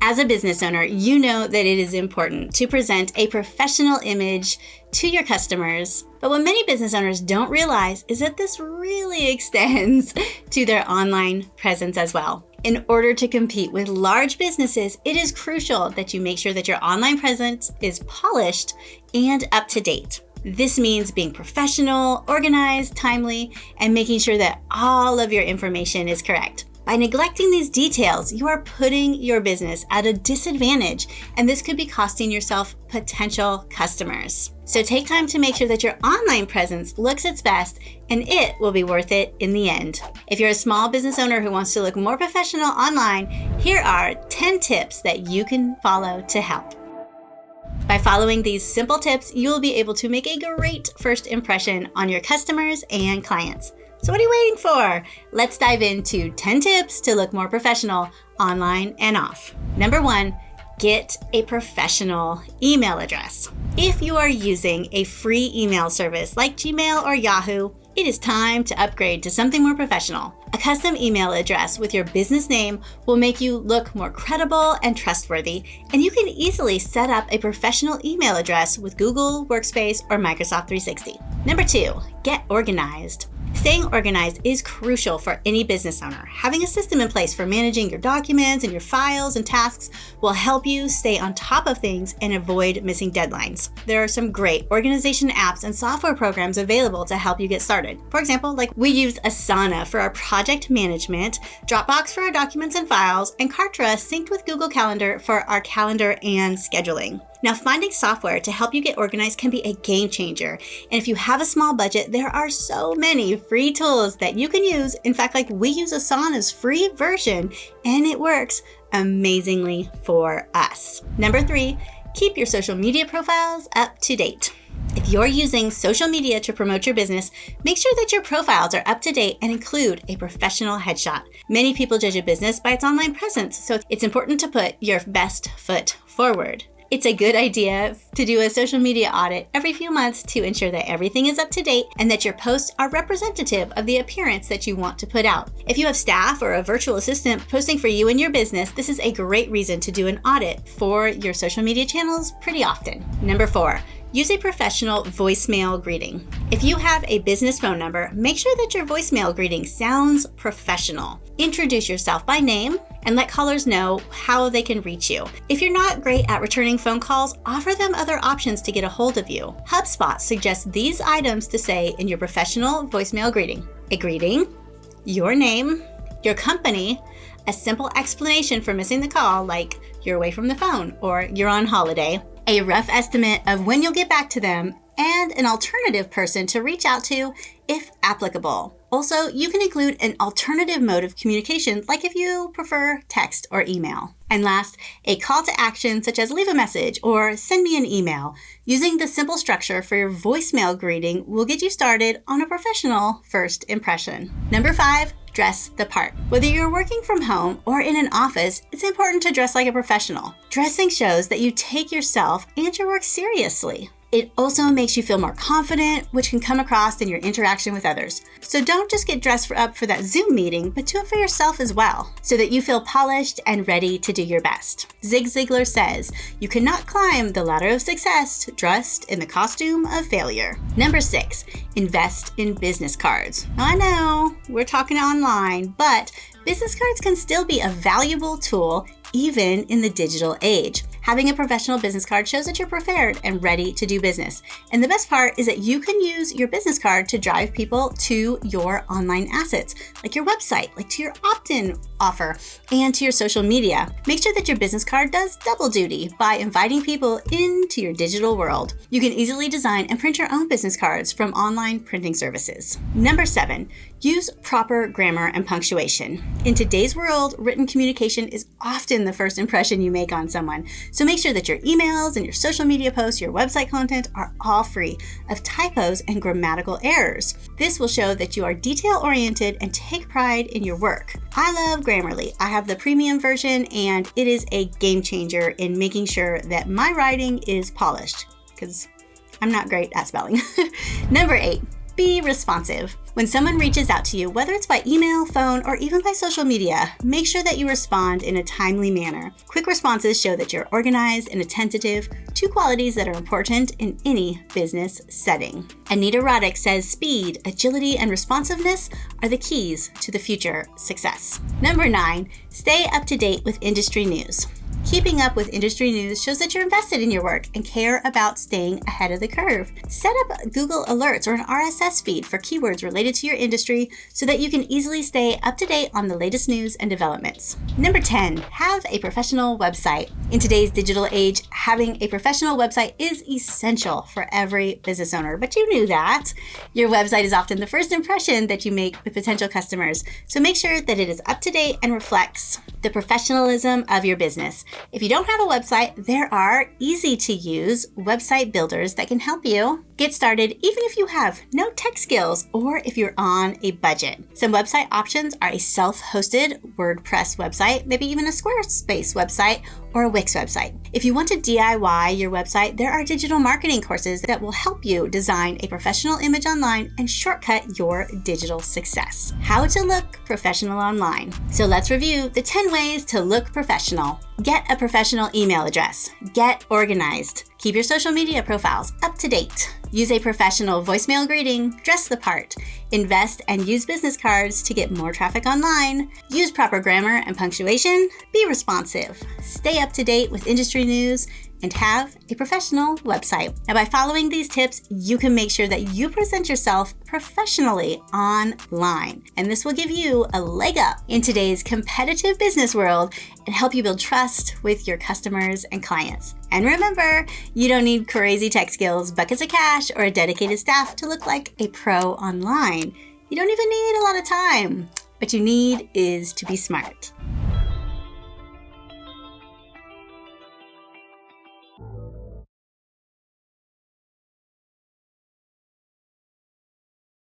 As a business owner, you know that it is important to present a professional image to your customers. But what many business owners don't realize is that this really extends to their online presence as well. In order to compete with large businesses, it is crucial that you make sure that your online presence is polished and up to date. This means being professional, organized, timely, and making sure that all of your information is correct. By neglecting these details, you are putting your business at a disadvantage, and this could be costing yourself potential customers. So take time to make sure that your online presence looks its best, and it will be worth it in the end. If you're a small business owner who wants to look more professional online, here are 10 tips that you can follow to help. By following these simple tips, you will be able to make a great first impression on your customers and clients. So what are you waiting for? Let's dive into 10 tips to look more professional online and off. Number 1, get a professional email address. If you are using a free email service like Gmail or Yahoo, it is time to upgrade to something more professional. A custom email address with your business name will make you look more credible and trustworthy, and you can easily set up a professional email address with Google Workspace or Microsoft 360. Number 2, get organized. Staying organized is crucial for any business owner. Having a system in place for managing your documents and your files and tasks will help you stay on top of things and avoid missing deadlines. There are some great organization apps and software programs available to help you get started. For example, we use Asana for our project management, Dropbox for our documents and files, and Kartra synced with Google Calendar for our calendar and scheduling. Now, finding software to help you get organized can be a game changer. And if you have a small budget, there are so many free tools that you can use. In fact, we use Asana's free version, and it works amazingly for us. Number 3, keep your social media profiles up to date. If you're using social media to promote your business, make sure that your profiles are up to date and include a professional headshot. Many people judge a business by its online presence, so it's important to put your best foot forward. It's a good idea to do a social media audit every few months to ensure that everything is up to date and that your posts are representative of the appearance that you want to put out. If you have staff or a virtual assistant posting for you and your business, this is a great reason to do an audit for your social media channels pretty often. Number 4, use a professional voicemail greeting. If you have a business phone number, make sure that your voicemail greeting sounds professional. Introduce yourself by name and let callers know how they can reach you. If you're not great at returning phone calls, offer them other options to get a hold of you. HubSpot suggests these items to say in your professional voicemail greeting: a greeting, your name, your company, a simple explanation for missing the call, like you're away from the phone or you're on holiday, a rough estimate of when you'll get back to them, and an alternative person to reach out to if applicable. Also, you can include an alternative mode of communication, like if you prefer text or email. And last, a call to action such as leave a message or send me an email. Using the simple structure for your voicemail greeting will get you started on a professional first impression. Number 5, dress the part. Whether you're working from home or in an office, it's important to dress like a professional. Dressing shows that you take yourself and your work seriously. It also makes you feel more confident, which can come across in your interaction with others. So don't just get dressed up for that Zoom meeting, but do it for yourself as well, so that you feel polished and ready to do your best. Zig Ziglar says, "You cannot climb the ladder of success dressed in the costume of failure." Number 6, invest in business cards. Now, I know we're talking online, but business cards can still be a valuable tool even in the digital age. Having a professional business card shows that you're prepared and ready to do business. And the best part is that you can use your business card to drive people to your online assets, like your website, like to your opt-in offer, and to your social media. Make sure that your business card does double duty by inviting people into your digital world. You can easily design and print your own business cards from online printing services. Number 7, use proper grammar and punctuation. In today's world, written communication is often the first impression you make on someone. So make sure that your emails and your social media posts, your website content are all free of typos and grammatical errors. This will show that you are detail-oriented and take pride in your work. I love Grammarly. I have the premium version, and it is a game changer in making sure that my writing is polished, because I'm not great at spelling. Number 8, Be responsive. When someone reaches out to you, whether it's by email, phone, or even by social media, make sure that you respond in a timely manner. Quick responses show that you're organized and attentive, two qualities that are important in any business setting. Anita Roddick says speed, agility, and responsiveness are the keys to the future success. Number 9, stay up to date with industry news. Keeping up with industry news shows that you're invested in your work and care about staying ahead of the curve. Set up Google Alerts or an RSS feed for keywords related to your industry so that you can easily stay up to date on the latest news and developments. Number 10, have a professional website. In today's digital age, having a professional website is essential for every business owner, but you knew that. Your website is often the first impression that you make with potential customers, so make sure that it is up to date and reflects the professionalism of your business. If you don't have a website, there are easy-to-use website builders that can help you get started even if you have no tech skills or if you're on a budget. Some website options are a self-hosted WordPress website, maybe even a Squarespace website or a Wix website. If you want to DIY your website, there are digital marketing courses that will help you design a professional image online and shortcut your digital success. How to look professional online. So let's review the 10 ways to look professional. Get a professional email address. Get organized. Keep your social media profiles up to date. Use a professional voicemail greeting. Dress the part. Invest and use business cards to get more traffic online. Use proper grammar and punctuation. Be responsive. Stay up to date with industry news and have a professional website. Now, by following these tips, you can make sure that you present yourself professionally online. And this will give you a leg up in today's competitive business world and help you build trust with your customers and clients. And remember, you don't need crazy tech skills, buckets of cash, or a dedicated staff to look like a pro online. You don't even need a lot of time. What you need is to be smart.